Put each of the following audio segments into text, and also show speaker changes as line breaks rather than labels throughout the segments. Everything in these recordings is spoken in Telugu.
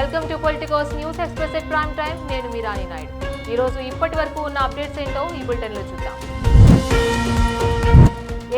Welcome to Politicos news express at prime time. నేను మీ రాణి నాయుడు. ఈ రోజు ఇప్పటి వరకు ఉన్న అప్డేట్స్ ఏంటో ఈ బులెటిన్ లో చూద్దాం.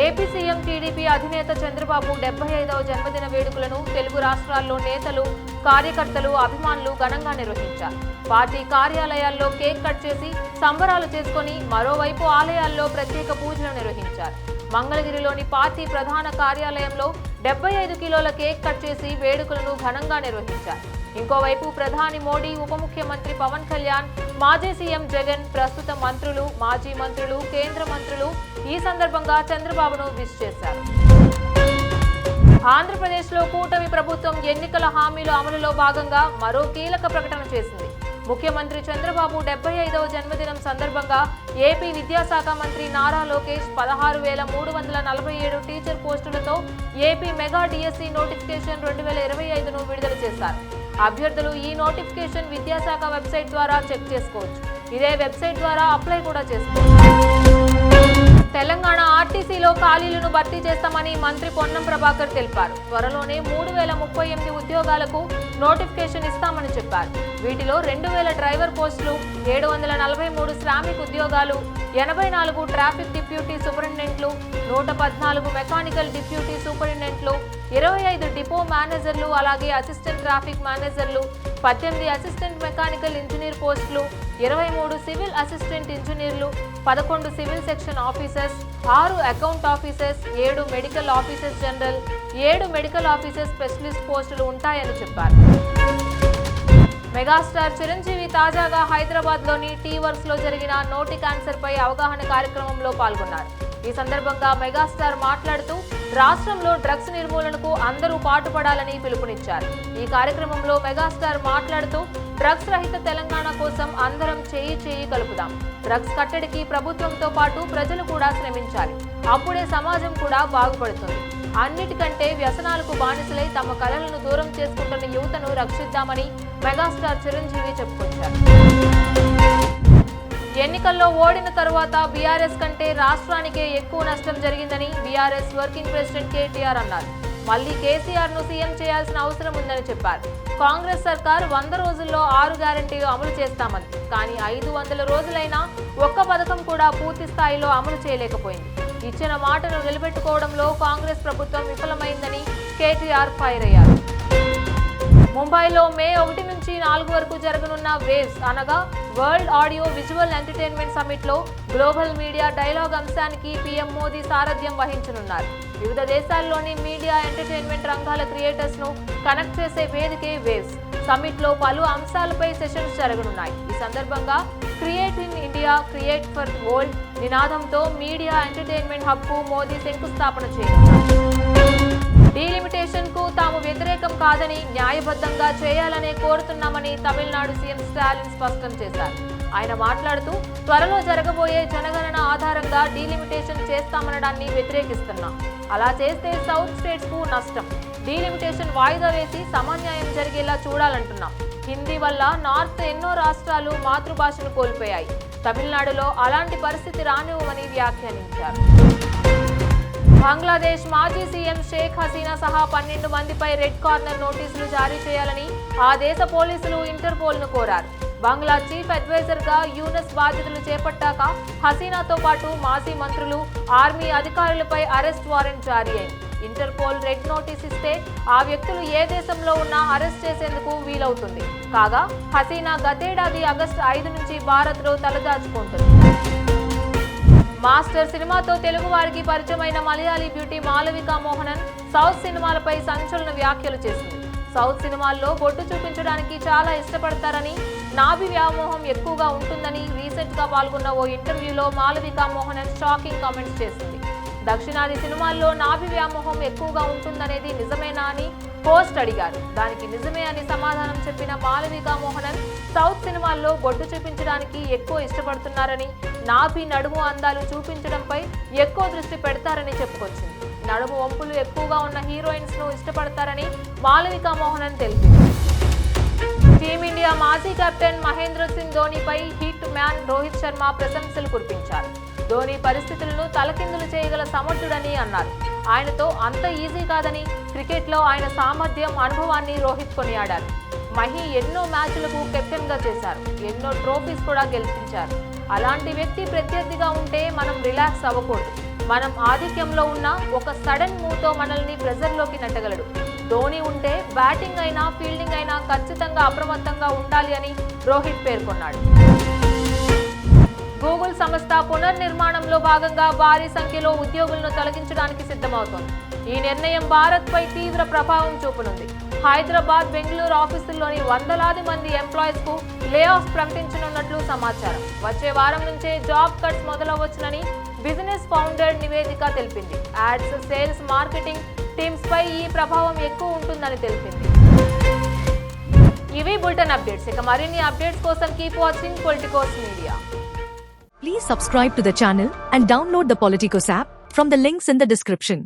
ఏపీ సీఎం టీడీపీ అధినేత చంద్రబాబు 75వ జన్మదిన వేడుకలను తెలుగు రాష్ట్రాల్లో నేతలు, కార్యకర్తలు, అభిమానులు ఘనంగా నిర్వహించారు. పార్టీ కార్యాలయాల్లో కేక్ కట్ చేసి సంబరాలు చేసుకుని మరోవైపు ఆలయాల్లో ప్రత్యేక పూజలు నిర్వహించారు. మంగళగిరిలోని పార్టీ ప్రధాన కార్యాలయంలో 75 కిలోల కేక్ కట్ చేసి వేడుకలను ఘనంగా నిర్వహించారు. ఇంకోవైపు ప్రధాని మోడీ, ఉప ముఖ్యమంత్రి పవన్ కళ్యాణ్, మాజీ సీఎం జగన్, ప్రస్తుత మంత్రులు, మాజీ మంత్రులు, కేంద్ర మంత్రులు ఈ సందర్భంగా చంద్రబాబును విష్ చేశారు. ఆంధ్రప్రదేశ్లో కూటమి ప్రభుత్వం ఎన్నికల హామీల అమలులో భాగంగా మరో కీలక ప్రకటన చేసింది. ముఖ్యమంత్రి చంద్రబాబు 75వ జన్మదినం సందర్భంగా ఏపీ విద్యాశాఖ మంత్రి నారా లోకేష్ 16,347 టీచర్ పోస్టులతో ఏపీ మెగా డిఎస్సి నోటిఫికేషన్ 2025ను విడుదల చేశారు. అభ్యర్థులు ఈ నోటిఫికేషన్ విద్యాశాఖ వెబ్సైట్ ద్వారా చెక్ చేసుకోవచ్చు. ఇదే వెబ్సైట్ ద్వారా అప్లై కూడా చేసుకోవచ్చు. తెలంగాణ ఆర్టీసీలో ఖాళీలను భర్తీ చేస్తామని మంత్రి పొన్నం ప్రభాకర్ తెలిపారు. త్వరలోనే 3,038 ఉద్యోగాలకు నోటిఫికేషన్ ఇస్తామని చెప్పారు. వీటిలో 2,000 డ్రైవర్ పోస్టులు, 743 శ్రామిక్ ఉద్యోగాలు, 84 ట్రాఫిక్ డిప్యూటీ సూపరింటెండెంట్లు, 114 మెకానికల్ డిప్యూటీ సూపరింటెండెంట్లు, 25 డిపో మేనేజర్లు, అలాగే అసిస్టెంట్ ట్రాఫిక్ మేనేజర్లు, 18 అసిస్టెంట్ మెకానికల్ ఇంజనీర్ పోస్టులు, 23 సివిల్ అసిస్టెంట్ ఇంజనీర్లు, 11 civil section officers, 6 account officers, 7 medical officers general, 7 medical officer specialist పోస్టులు ఉంటాయని చెప్పారు. మెగాస్టార్ చిరంజీవి తాజాగా హైదరాబాద్లోని టీ వర్క్స్ లో జరిగిన నోటి క్యాన్సర్ పై అవగాహన కార్యక్రమంలో పాల్గొన్నారు. ఈ సందర్భంగా మెగాస్టార్ మాట్లాడుతూ రాష్ట్రంలో డ్రగ్స్ నిర్మూలనకు అందరూ పాటుపడాలని పిలుపునిచ్చారు. ఈ కార్యక్రమంలో మెగాస్టార్ మాట్లాడుతూ డ్రగ్స్ రహిత తెలంగాణ కోసం అందరం చేయి కలుపుదాం. డ్రగ్స్ కట్టడికి ప్రభుత్వంతో పాటు ప్రజలు కూడా శ్రమించాలి. అప్పుడే సమాజం కూడా బాగుపడుతుంది. అన్నిటికంటే వ్యసనాలకు బానిసలై తమ కళలను దూరం చేసుకుంటున్న యువతను రక్షిద్దామని మెగాస్టార్ చిరంజీవి చెప్పుకొచ్చారు. ఎన్నికల్లో ఓడిన తరువాత బీఆర్ఎస్ కంటే రాష్ట్రానికే ఎక్కువ నష్టం జరిగిందని బీఆర్ఎస్ వర్కింగ్ ప్రెసిడెంట్ కేటీఆర్ అన్నారు. మళ్లీ కేసీఆర్ ను సీఎం చేయాల్సిన అవసరం ఉందని చెప్పారు. కాంగ్రెస్ సర్కార్ 100 రోజుల్లో 6 గ్యారంటీలు అమలు చేస్తామంది. కానీ 500 రోజులైనా ఒక్క పథకం కూడా పూర్తి స్థాయిలో అమలు చేయలేకపోయింది. ఇచ్చిన మాటను నిలబెట్టుకోవడంలో కాంగ్రెస్ ప్రభుత్వం విఫలమైందని కేటీఆర్ ఫైర్ అయ్యారు. ముంబైలో మే 1 నుంచి 4 వరకు జరగనున్న వేవ్స్ అనగా world audio visual entertainment summit లో గ్లోబల్ మీడియా డైలాగ్ అంశానికి పీఎం మోదీ సారథ్యం వహించనున్నారు. వివిధ దేశాల్లోని మీడియా ఎంటర్టైన్మెంట్ రంగాల క్రియేటర్స్ ను కనెక్ట్ చేసే వేదికే వేవ్స్. సమిట్ లో పలు అంశాలపై సెషన్స్ జరగనున్నాయి. ఈ సందర్భంగా create in India, create for world నినాదంతో మీడియా ఎంటర్టైన్మెంట్ హబ్ కు మోదీ శంకుస్థాపన చేయనున్నారు. డీలిమిటేషన్ కు తాము వ్యతిరేకం కాదని, న్యాయబద్ధంగా చేయాలనే కోరుతున్నామని తమిళనాడు సీఎం స్టాలిన్ స్పష్టం చేశారు. ఆయన మాట్లాడుతూ త్వరలో జరగబోయే జనగణన ఆధారంగా డీలిమిటేషన్ చేస్తామనడాన్ని వ్యతిరేకిస్తున్నాం. అలా చేస్తే సౌత్ స్టేట్స్ కు నష్టం. డీలిమిటేషన్ వాయిదా వేసి సమన్యాయం జరిగేలా చూడాలంటున్నాం. హిందీ వల్ల నార్త్ ఎన్నో రాష్ట్రాలు మాతృభాషను కోల్పోయాయి. తమిళనాడులో అలాంటి పరిస్థితి రానివ్వమని వ్యాఖ్యానించారు. బంగ్లాదేశ్ మాజీ సీఎం షేక్ హసీనా సహా 12 మందిపై రెడ్ కార్నర్ నోటీసులు జారీ చేయాలని ఆ దేశ పోలీసులు ఇంటర్పోల్ ను కోరారు. బంగ్లా చీఫ్ అడ్వైజర్ గా యూనస్ బాధ్యతలు చేపట్టాక హసీనాతో పాటు మాజీ మంత్రులు, ఆర్మీ అధికారులపై అరెస్ట్ వారెంట్ జారీ అయింది. ఇంటర్పోల్ రెడ్ నోటీస్ ఇస్తే ఆ వ్యక్తులు ఏ దేశంలో ఉన్నా అరెస్ట్ చేసేందుకు వీలవుతుంది. కాగా హసీనా గతేడాది ఆగస్టు 5 నుంచి భారత్లో తలదాచుకుంటుంది. మాస్టర్ సినిమాతో తెలుగు వారికి పరిచయమైన మలయాళీ బ్యూటీ మాలవికా మోహనన్ సౌత్ సినిమాలపై సంచలన వ్యాఖ్యలు చేసింది. సౌత్ సినిమాల్లో బొట్టు చూపించడానికి చాలా ఇష్టపడతారని, నాభి వ్యామోహం ఎక్కువగా ఉంటుందని రీసెంట్ గా పాల్గొన్న ఓ ఇంటర్వ్యూలో మాలవికా మోహనన్ షాకింగ్ కామెంట్స్ చేసింది. దక్షిణాది సినిమాల్లో నాభి వ్యామోహం ఎక్కువగా ఉంటుందనేది నిజమేనా అని పోస్ట్ అడిగారు. దానికి నిజమే అని సమాధానం చెప్పిన మాలవికా మోహనన్ సౌత్ సినిమాల్లో బొట్టు చూపించడానికి ఎక్కువ ఇష్టపడుతున్నారని, నాభి నడుము అందాలు చూపించడంపై ఎక్కువ దృష్టి పెడతారని చెప్పుకొచ్చింది. నడుము వంపులు ఎక్కువగా ఉన్న హీరోయిన్స్ ను ఇష్టపడతారని మాలవికా మోహనన్ తెలిపింది. టీమిండియా మాజీ కెప్టెన్ మహేంద్ర సింగ్ ధోనీపై హిట్ మ్యాన్ రోహిత్ శర్మ ప్రశంసలు కురిపించారు. ధోనీ పరిస్థితులను తలకిందులు చేయగల సమర్థుడని అన్నారు. ఆయనతో అంత ఈజీ కాదని, క్రికెట్లో ఆయన సామర్థ్యం, అనుభవాన్ని రోహిత్ కొనియాడారు. మహి ఎన్నో మ్యాచ్లకు కెప్టెన్ గా చేశారు, ఎన్నో ట్రోఫీస్ కూడా గెలిపించారు. అలాంటి వ్యక్తి ప్రత్యర్థిగా ఉంటే మనం రిలాక్స్ అవ్వకూడదు. మనం ఆధిక్యంలో ఉన్న ఒక సడన్ మూవ్తో మనల్ని ప్రెజర్లోకి నెట్టగలడు. ధోని ఉంటే బ్యాటింగ్ అయినా ఫీల్డింగ్ అయినా ఖచ్చితంగా అప్రమత్తంగా ఉండాలి అని రోహిత్ పేర్కొన్నాడు. గూగుల్ సంస్థ పునర్నిర్మాణంలో భాగంగా భారీ సంఖ్యలో ఉద్యోగులను తొలగించడానికి సిద్ధమవుతోంది. ఈ నిర్ణయం భారత్పై తీవ్ర ప్రభావం చూపనుంది. హైదరాబాద్, బెంగళూరు ఆఫీసుల్లోని వందలాది మంది ఎంప్లాయీస్ కు లే ఆఫ్ ప్రకటించనున్నట్లు సమాచారం. వచ్చే వారం నుంచే జాబ్ కట్స్ మొదలవచ్చునని బిజినెస్ ఫౌండర్ నివేదిక తెలిపింది. యాడ్స్, సేల్స్, మార్కెటింగ్ టీమ్స్ పై ఈ ప్రభావం ఎక్కువ ఉంటుందని తెలిపింది. ఇవి బులెటిన్ అప్డేట్స్. ఇక మరిన్ని అప్డేట్స్ కోసం keep watching Politicos media.
Please subscribe to the channel and download the Politicos app from the links in the description.